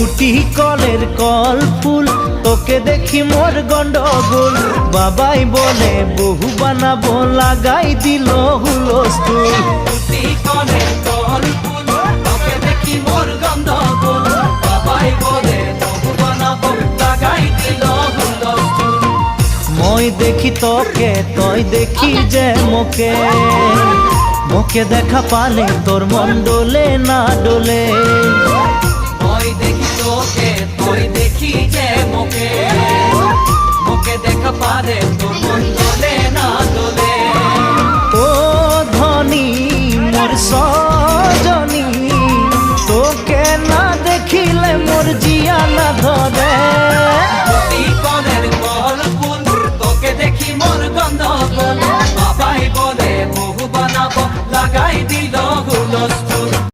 কুটি কলের কল ফুল, তোকে দেখি মোর গন্ডগোল। বাবাই বলে বহু বানাবো, লাগাই দিল হুলস্থুল। কুটি কলের কল ফুল, তোকে দেখি মোর গন্ডগোল। বাবাই বলে বহু বানাবো, লাগাই দিল হুলস্থুল। মই দেখি তোকে, তই দেখি যে মোকে, মোকে দেখা পালে তোর মন ডোলে না ডোলে। মই দেখি তোকে, তুই দেখি যে মোকে, মোকে দেখা পারে তোর মন দোলে না দোলে। ও ধনী মোর সব